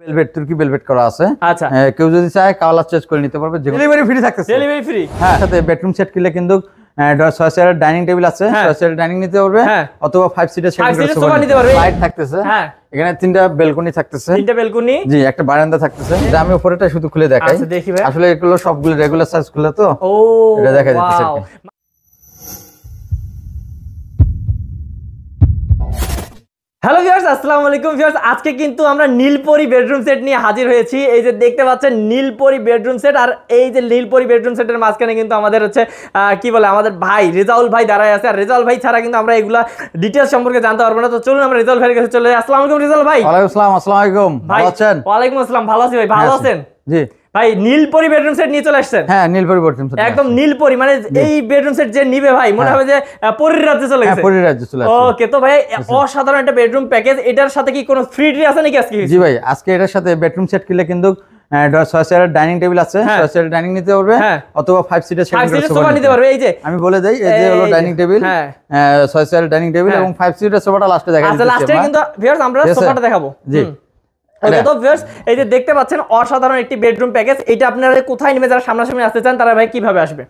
Velvet তুর্কি velvet করা আছে। আচ্ছা, কেউ যদি চায় কালার চেঞ্জ করে নিতে পারবে। ডেলিভারি ফ্রি থাকতেছে। Delivery free. হ্যাঁ, সাথে বেডরুম সেট কিনলে কিন্তু 6 চেয়ারের ডাইনিং টেবিল আছে, 6 চেয়ারের ডাইনিং নিতে পারবে, অথবা 5 সিটের সোফা নিতে পারবে। লাইট থাকতেছে। হ্যাঁ, এখানে 3টা বেলকনি থাকতেছে। 3টা বেলকনি, জি, একটা বারান্দা থাকতেছে। এটা আমি উপরেটা শুধু খুলে দেখাই। আচ্ছা, দেখি ভাই। আসলে এগুলো সবগুলো রেগুলার সাইজ খুলে তো। ও, এটা দেখা যাচ্ছে। হ্যালো ভিউয়ার্স, আসসালামু আলাইকুম ভিউয়ার্স। আজকে কিন্তু আমরা নীলপরি বেডরুম সেট নিয়ে হাজির হয়েছি। এই যে দেখতে পাচ্ছেন নীলপরি বেডরুম সেট, আর এই যে নীলপরি বেডরুম সেটের মাঝখানে কিন্তু আমাদের হচ্ছে কি বলে আমাদের ভাই রেজাউল ভাই দাঁড়ায় আছে। আর রেজাউল ভাই ছাড়া কিন্তু আমরা এগুলা ডিটেইলস সম্পর্কে জানতে পারবো না। তো চলুন আমরা রেজাউল ভাইয়ের কাছে চলে যাই। আসসালামু আলাইকুম রেজাউল ভাই। ওয়ালাইকুম আসসালাম। আসসালামু আলাইকুম, ভালো আছেন? ওয়ালাইকুম আসসালাম, ভালো আছি ভাই। ভালো আছেন? জি ভাই, নীলপরি বেডরুম সেট নিয়ে চলে আসছেন। হ্যাঁ, নীলপরি বেডরুম সেট, একদম নীলপরি, মানে এই বেডরুম সেট যে নিবে ভাই মনে হবে যে পরীর রাজ্যে চলে গেছে। পরীর রাজ্যে চলে গেছে। ওকে, তো ভাই অসাধারণ একটা বেডরুম প্যাকেজ। এটার সাথে কি কোনো ফ্রি ড্রি আছে নাকি আজকে? জি ভাই, আজকে এটার সাথে বেডরুম সেট কিনলে কিন্তু 6 চেয়ারের ডাইনিং টেবিল আছে, 6 চেয়ারের ডাইনিং নিতে পারবে, অথবা 5 সিটের সোফা নিতে পারবে। এই যে আমি বলে দেই, এই যে হলো ডাইনিং টেবিল, 6 চেয়ারের ডাইনিং টেবিল এবং 5 সিটের সোফাটা লাস্টে দেখাই দিচ্ছি। আচ্ছা, লাস্টে কিন্তু ভিউয়ার্স আমরা সোফাটা দেখাবো। জি, তো ভিউয়ার্স এই যে দেখতে পাচ্ছেন অসাধারণ একটি বেডরুম প্যাকেজ। এটা আপনারা কোথায় নেবে, যারা সামনাসামনি আসতে চান তারা ভাই কিভাবে আসবে?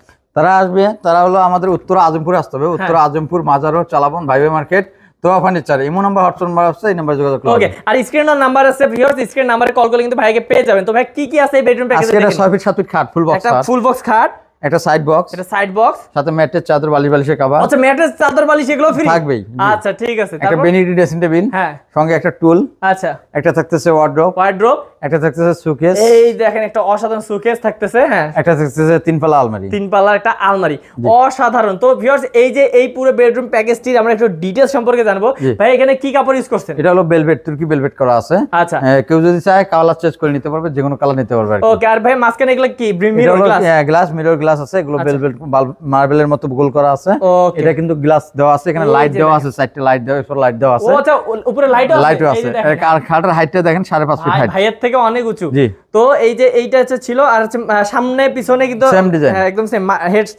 তারা হলো আমাদের উত্তর আজমপুরে আসতে হবে। উত্তর আজমপুর মাজার রোড, চালাবন ভাইবে মার্কেট, তোয়া furniture. Imo number, WhatsApp number আছে, এই নাম্বারে যোগাযোগ করুন। ওকে, আর স্ক্রিনের নাম্বার আছে ভিউয়ার্স, স্ক্রিন নাম্বারে কল করলে কিন্তু ভাইকে পেয়ে যাবেন। তো ভাই কি কি আছে এই বেডরুম প্যাকেজে? এটা 6 ফিট 7 ফিট খাট, ফুল বক্স, একটা ফুল বক্স খাট, একটা সাইড বক্স, সাথে ম্যাট্রেস, চাদর, বালিশের কভার। আচ্ছা, ম্যাট্রেস, চাদর, বালিশ এগুলো ফ্রি থাকবেই। আচ্ছা, ঠিক আছে। একটা ভ্যানিটি ড্রেসিং টেবিল, সঙ্গে একটা টুল। আচ্ছা, একটা থাকতেছে ওয়ার্ড্রপ, একটা থাকতেছে সুকেস। এই দেখেন একটা অসাধারণ সুকেস থাকতেছে। হ্যাঁ, একটা থাকতেছে 3 পাল্লা আলমারি, 3 পাল্লার একটা আলমারি, অসাধারণ। তো ভিউয়ার্স এই যে এই পুরো বেডরুম প্যাকেজটির আমরা একটু ডিটেইলস সম্পর্কে জানবো। ভাই এখানে কি কাপড় ইউজ করছেন? এটা হলো ভেলভেট, তুর্কি ভেলভেট করা আছে। আচ্ছা, কেউ যদি চায় কালার চেঞ্জ করে নিতে পারবে, যে কোনো কালার নিতে পারবে। ওকে, আর ভাই মাঝখানে এগুলো কি মিরর গ্লাস? মিরর গ্লাস আছে, এগুলো ভেলভেট মার্বেলের মতো গোল করা আছে। এটা কিন্তু গ্লাস দেওয়া আছে, এখানে লাইট দেওয়া আছে, সাইডে লাইট দেওয়া, উপরে লাইট দেওয়া আছে। ও আচ্ছা, উপরে লাইটও আছে। আর খাটের হাইটটা দেখেন 5.5 ফিট হাইট, ভাইয়ের থেকে অনেক উঁচু। তো এই যে এইটা হচ্ছে ছিল, আর সামনে পিছনে কিন্তু সেম ডিজাইন, একদম সেম,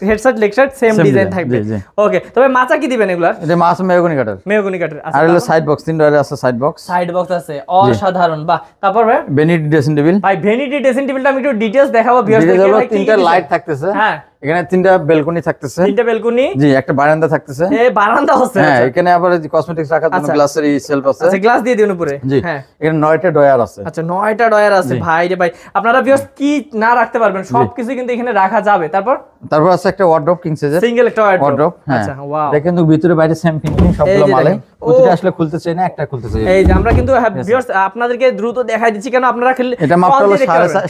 হেডসেট লেগসেট সেম ডিজাইন থাকবে। ওকে, তবে মাচা কি দিবেন এগুলার? এটা মাছ মেহগনি কাটার। আর হলো সাইড বক্স, 3 ডয়ার আছে, সাইড বক্স আছে, অসাধারণ। বাহ, তারপর ভাই ভ্যানিটি ড্রেসিং টেবিল। ভাই ভ্যানিটি ড্রেসিং টেবিলটা আমি একটু ডিটেইলস দেখাবো ভিউয়ারদেরকে। ভাই 3টা লাইট থাকতেছে। হ্যাঁ, এখানে 3টা বেলকনি থাকতেছে। 3টা বেলকনি, জি, একটা বারান্দা থাকতেছে। এই বারান্দা আছে। হ্যাঁ, এখানে আবার কসমেটিক্স রাখার জন্য গ্লাসের সেলফ আছে। আচ্ছা, গ্লাস দিয়ে দিন উপরে। হ্যাঁ, এখানে 9টা ডয়ার আছে। আচ্ছা, 9টা ডয়ার আছে। ভাই রে ভাই, আপনারা ভিউয়ার্স কি না রাখতে পারবেন সবকিছু কিন্তু এখানে রাখা যাবে। তারপর আছে একটা ওয়ার্ডরোব, কিং সাইজের সিঙ্গেল একটা ওয়ার্ডরোব। আচ্ছা, ওয়াও, এটা কিন্তু ভিতরে বাইরে সেম ফিনিশিং, সবগুলো মালে। প্রতিটা আসলে খুলতে চাই না, একটা খুলতে চাই। এই যে আমরা কিন্তু ভিউয়ার্স আপনাদেরকে দ্রুত দেখাই দিচ্ছি, কেন আপনারা এটা মাত্র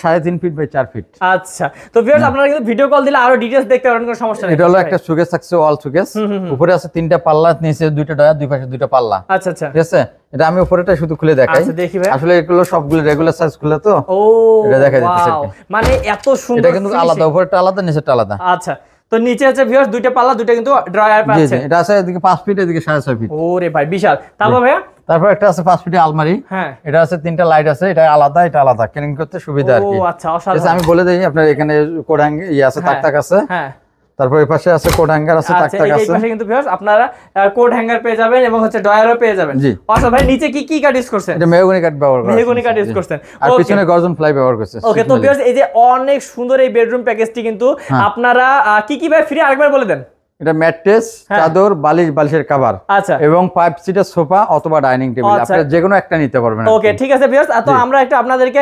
3.5 ফিট বাই 4 ফিট। আচ্ছা, তো ভিউয়ার্স আপনারা কিন্তু ভিডিও কল দিলে আরো ডিটেইলস দেখতে পারবেন, কোনো সমস্যা নেই। এটা হলো একটা সুকেস থাকছে, ওয়াল সুকেস। উপরে আছে 3টা পাল্লা, নিচে 2টা ডয়ার, দুই পাশে 2টা পাল্লা। আচ্ছা আচ্ছা, ঠিক আছে। এটা আমি উপরেটা শুধু খুলে দেখাই। আচ্ছা, দেখি ভাই। আসলে এগুলো সবগুলো রেগুলার সাইজ খুলে তো। ও, এটা দেখা যাচ্ছে। মানে এত সুন্দর। এটা কিন্তু আলাদা, উপরেরটা আলাদা, নিচেরটা আলাদা। আচ্ছা, তো নিচে আছে ভিউয়ার্স 2টা পাল্লা, 2টা কিন্তু ড্রয়ার পাচ্ছে। এটা আছে এদিকে 5 ফিট, এদিকে 6.5 ফিট। ওরে ভাই বিশাল। তারপর একটা আছে 5 ফিটের আলমারি। হ্যাঁ, এটা আছে 3টা লাইট আছে, এটা আলাদা, এটা আলাদা, ক্লিন করতে সুবিধা আর কি। ও আচ্ছা, অসাধারণ। আমি বলে দেই, আপনার এখানে কোডাং আছে, তাক আছে। হ্যাঁ, তারপর এই পাশে আছে কোড হ্যাঙ্গার আছে, তাক আছে। এই পাশে কিন্তু ভিউয়ার্স আপনারা কোড হ্যাঙ্গার পেয়ে যাবেন এবং হচ্ছে ডয়ারও পেয়ে যাবেন। আচ্ছা ভাই, নিচে কি কাট ইউজ করছেন? এটা মেহগনি কাট ব্যবহার করছেন। মেহগনি কাট ইউজ করছেন, আর পিছনে গর্জন ফ্লাই ব্যবহার করছেন। ওকে, তো ভিউয়ার্স এই যে অনেক সুন্দর এই বেডরুম প্যাকেজটি কিন্তু আপনারা কি ভাই ফ্রি আরেকবার বলে দেন। এটা ম্যাট্রেস, চাদর, বালিশের কভার, আচ্ছা, এবং 5 সিটের সোফা অথবা ডাইনিং টেবিল, আপনারা যে কোনো একটা নিতে পারবেন। ওকে, ঠিক আছে ভিউয়ার্স, তো আমরা একটা আপনাদেরকে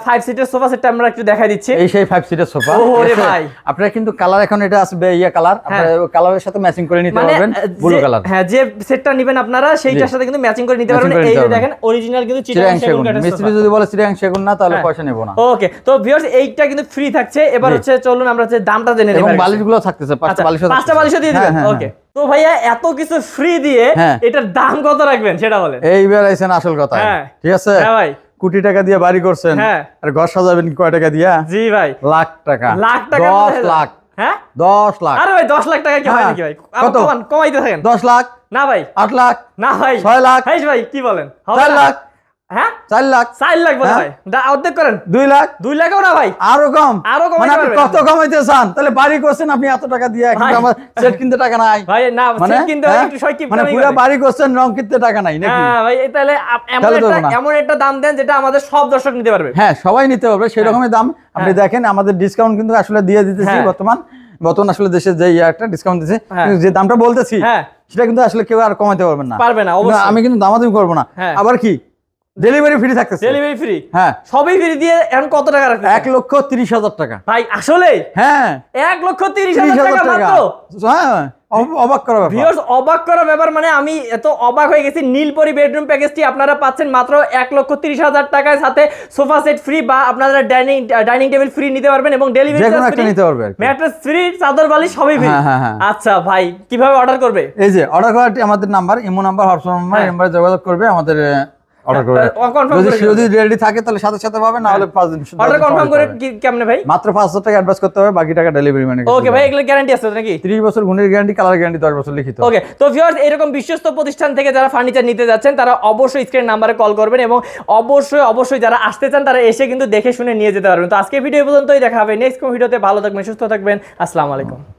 5 সিটের সোফা সেটটা আমরা একটু দেখাই দিচ্ছি। এই সেই 5 সিটের সোফা। ওরে ভাই, আপনারা কিন্তু কালার এখন এটা আসবে কালার, আপনারা কালারের সাথে ম্যাচিং করে নিতে পারবেন, ব্লু কালার। হ্যাঁ, যে সেটটা নেবেন আপনারা সেইটার সাথে কিন্তু ম্যাচিং করে নিতে পারবেন। এই যে দেখেন অরিজিনাল কিন্তু চিটাগাং সেগুন কাঠের সোফা। মিস্ত্রি যদি বলে চিটাগাং সেগুন না, তাহলে পয়সা নেব না। ওকে, তো ভিউয়ার্স এইটা কিন্তু ফ্রি থাকছে। এবার হচ্ছে চলুন আমরা হচ্ছে দামটা জেনে নিই। এবং বালিশগুলো থাকতেছে, 5টা বালিশও দিয়ে দিবেন। ওকে, তো ভাইয়া এত কিছু ফ্রি দিয়ে এটার দাম কত রাখবেন সেটা বলেন। এইবার আইছেন আসল কথা। ঠিক আছে। হ্যাঁ ভাই, কোটি টাকা দিয়ে বাড়ি করছেন, আর ঘর সাজাবেন কয় টাকা দিয়া? জি ভাই, লাখ টাকা। 10 লাখ। হ্যাঁ, 10 লাখ। আরে ভাই 10 লাখ টাকা কি হয় নাকি ভাই? কমাইতে থাকেন। 10 লাখ না ভাই, 8 লাখ না ভাই, 6 লাখ। ভাই কি বলেন? 4 লাখ, হ্যাঁ 4 লাখ 4 লাখ বলে ভাই অর্ধেক করেন 2 লাখ 2 লাখও না ভাই আরো কম মানে আপনি কত কমাইতে চান তাহলে বাড়ি করছেন আপনি এত টাকা দিয়ে কিন্তু আমার সেট কিনতে টাকা নাই ভাই না সেট কিনতে একটু সয় কিনতে মানে পুরো বাড়ি করছেন রং কিনতে টাকা নাই নাকি হ্যাঁ ভাই তাহলে এমন একটা দাম দেন যেটা আমাদের সব দর্শক নিতে পারবে হ্যাঁ সবাই নিতে পারবে সেই রকমই দাম আপনি দেখেন আমাদের ডিসকাউন্ট কিন্তু আসলে দিয়ে দিতেছি বর্তমান আসলে দেশের যে একটা ডিসকাউন্ট দিচ্ছে যে দামটা বলতেছি সেটা কিন্তু আসলে কেউ আর কমাতে পারবে না আমি কিন্তু দামাদামি করবো না আবার কি ডেলিভারি ফ্রি থাকতেছে ডেলিভারি ফ্রি হ্যাঁ সবই ফ্রি দিয়ে এখন কত টাকা রাখছেন 1,30,000 টাকা ভাই আসলে হ্যাঁ 1,30,000 টাকা মাত্র হ্যাঁ অবাক করা ব্যাপার ভিউয়ার্স অবাক করা ব্যাপার মানে আমি এত অবাক হয়ে গেছি নীলপরি বেডরুম প্যাকেজটি আপনারা পাচ্ছেন মাত্র 1,30,000 টাকায় সাথে সোফা সেট ফ্রি বা আপনারা ডাইনিং টেবিল ফ্রি নিতে পারবেন এবং ডেলিভারি চার্জ ফ্রি নিতে পারবে ম্যাট্রেস ফ্রি চাদর বালিশ সবই ফ্রি আচ্ছা ভাই কিভাবে অর্ডার করবে এই যে অর্ডার করাটি আমাদের number imo number WhatsApp number এই নাম্বারে যোগাযোগ করবে আমাদের অর্ডার করবে যদি রেডি থাকে তাহলে সাথে সাথে পাবে না হলে 5 দিন অর্ডার কনফার্ম করে কেমনে ভাই মাত্র 500 টাকা অ্যাডভান্স করতে হবে বাকি টাকা ডেলিভারি মানে ওকে ভাই এগুলো গ্যারান্টি আছে নাকি 30 বছর গুণের গ্যারান্টি কালার গ্যারান্টি 10 বছর লিখিত ওকে তো ভিউয়ার্স এরকম বিশ্বস্ত প্রতিষ্ঠান থেকে যারা ফার্নিচার নিতে যাচ্ছেন তারা অবশ্যই স্ক্রিন নাম্বারে কল করবেন এবং অবশ্যই যারা আসতে চান তারা এসে কিন্তু দেখে শুনে নিয়ে যেতে পারবেন তো আজকে ভিডিও পর্যন্তই দেখা হবে নেক্সট কোন ভিডিওতে ভালো থাকবেন সুস্থ থাকবেন আসসালামু আলাইকুম